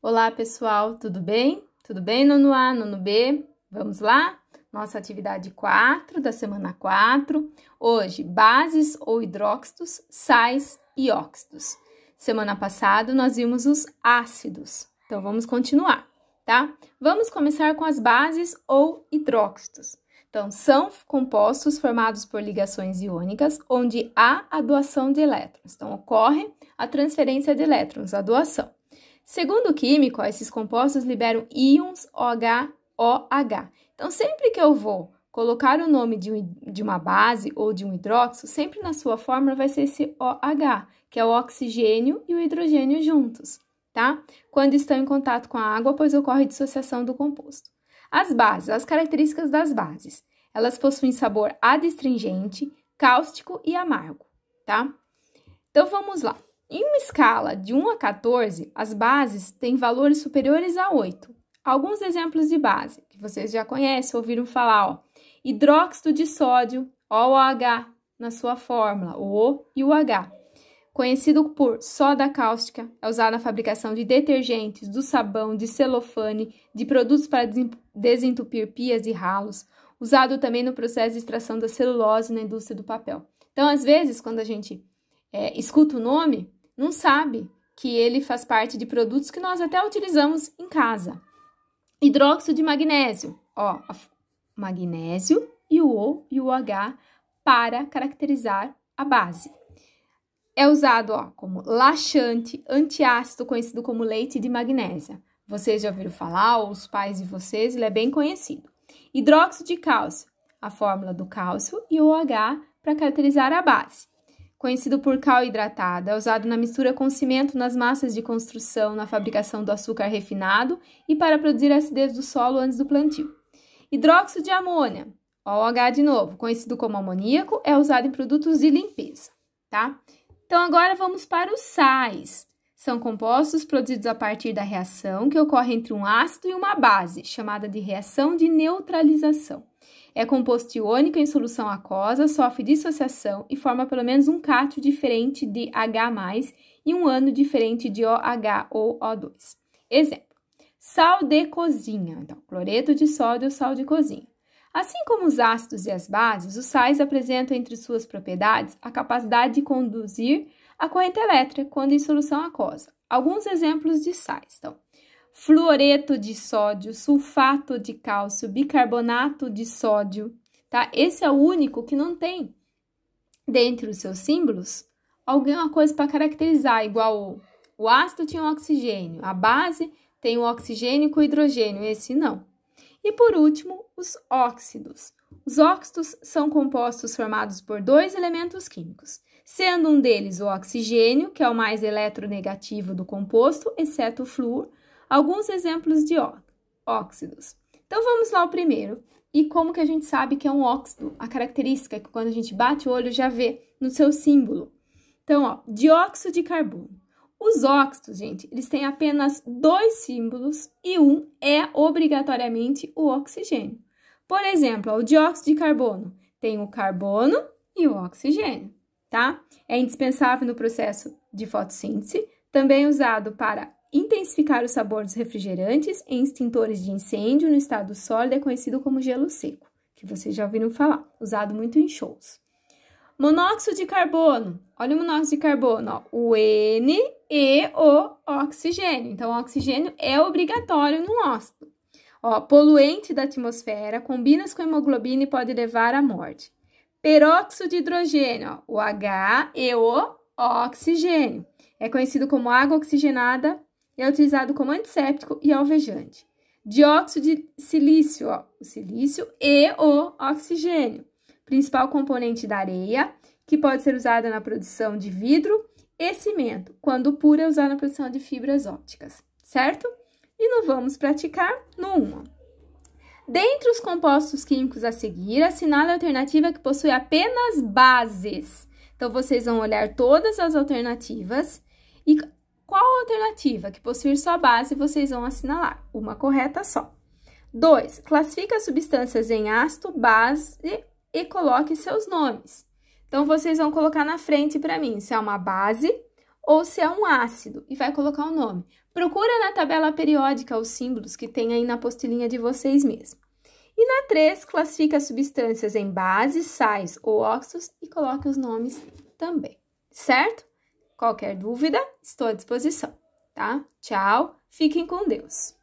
Olá, pessoal, tudo bem? Tudo bem, nono A, nono B? Vamos lá? Nossa atividade 4 da semana 4. Hoje, bases ou hidróxidos, sais e óxidos. Semana passada, nós vimos os ácidos. Então, vamos continuar, tá? Vamos começar com as bases ou hidróxidos. Então, são compostos formados por ligações iônicas, onde há a doação de elétrons. Então, ocorre a transferência de elétrons, a doação. Segundo o químico, esses compostos liberam íons OH. Então, sempre que eu vou colocar o nome de uma base ou de um hidróxido, sempre na sua fórmula vai ser esse OH, que é o oxigênio e o hidrogênio juntos, tá? Quando estão em contato com a água, pois ocorre dissociação do composto. As bases, as características das bases. Elas possuem sabor adstringente, cáustico e amargo, tá? Então, vamos lá. Em uma escala de 1 a 14, as bases têm valores superiores a 8. Alguns exemplos de base, que vocês já conhecem, ouviram falar, ó. Hidróxido de sódio, OH, na sua fórmula, o O e o H. Conhecido por soda cáustica, é usado na fabricação de detergentes, do sabão, de celofane, de produtos para desentupir pias e ralos, usado também no processo de extração da celulose na indústria do papel. Então, às vezes, quando a gente escuta o nome, não sabe que ele faz parte de produtos que nós até utilizamos em casa. Hidróxido de magnésio, ó, magnésio e o O e o H para caracterizar a base. É usado, ó, como laxante, antiácido, conhecido como leite de magnésia. Vocês já ouviram falar, ou os pais de vocês, ele é bem conhecido. Hidróxido de cálcio, a fórmula do cálcio e o OH para caracterizar a base. Conhecido por cal hidratado, é usado na mistura com cimento nas massas de construção, na fabricação do açúcar refinado e para produzir a acidez do solo antes do plantio. Hidróxido de amônia, OH de novo, conhecido como amoníaco, é usado em produtos de limpeza, tá? Então, agora vamos para os sais. São compostos produzidos a partir da reação que ocorre entre um ácido e uma base, chamada de reação de neutralização. É composto iônico em solução aquosa, sofre dissociação e forma pelo menos um cátion diferente de H+, e um ânodo diferente de OH ou O2. Exemplo, sal de cozinha. Então, cloreto de sódio ou sal de cozinha. Assim como os ácidos e as bases, os sais apresentam entre suas propriedades a capacidade de conduzir a corrente elétrica quando em solução aquosa. Alguns exemplos de sais, então, fluoreto de sódio, sulfato de cálcio, bicarbonato de sódio, tá? Esse é o único que não tem, dentre os seus símbolos, alguma coisa para caracterizar, igual o ácido tinha o oxigênio, a base tem o oxigênio com o hidrogênio, esse não. E por último, os óxidos. Os óxidos são compostos formados por dois elementos químicos, sendo um deles o oxigênio, que é o mais eletronegativo do composto, exceto o flúor. Alguns exemplos de óxidos. Então, vamos lá ao primeiro. E como que a gente sabe que é um óxido? A característica é que quando a gente bate o olho já vê no seu símbolo. Então, ó, dióxido de carbono. Os óxidos, gente, eles têm apenas dois símbolos e um é obrigatoriamente o oxigênio. Por exemplo, ó, o dióxido de carbono tem o carbono e o oxigênio, tá? É indispensável no processo de fotossíntese, também usado para intensificar o sabor dos refrigerantes em extintores de incêndio no estado sólido, é conhecido como gelo seco, que vocês já ouviram falar, usado muito em shows. Monóxido de carbono, olha o monóxido de carbono, ó, o N e o oxigênio. Então, o oxigênio é obrigatório no óxido. Ó, poluente da atmosfera, combina com hemoglobina e pode levar à morte. Peróxido de hidrogênio, ó, o H e o oxigênio. É conhecido como água oxigenada e é utilizado como antisséptico e alvejante. Dióxido de silício, ó, o silício e o oxigênio. Principal componente da areia, que pode ser usada na produção de vidro e cimento, quando pura é usada na produção de fibras ópticas, certo? E não vamos praticar no 1. Dentre os compostos químicos a seguir, assinale a alternativa que possui apenas bases. Então, vocês vão olhar todas as alternativas e qual alternativa que possuir só base vocês vão assinalar? Uma correta só. 2. Classifica as substâncias em ácido, base e coloque seus nomes. Então, vocês vão colocar na frente para mim se é uma base ou se é um ácido e vai colocar o nome. Procura na tabela periódica os símbolos que tem aí na apostilinha de vocês mesmos. E na 3, classifica as substâncias em bases, sais ou óxidos e coloque os nomes também, certo? Qualquer dúvida, estou à disposição, tá? Tchau, fiquem com Deus!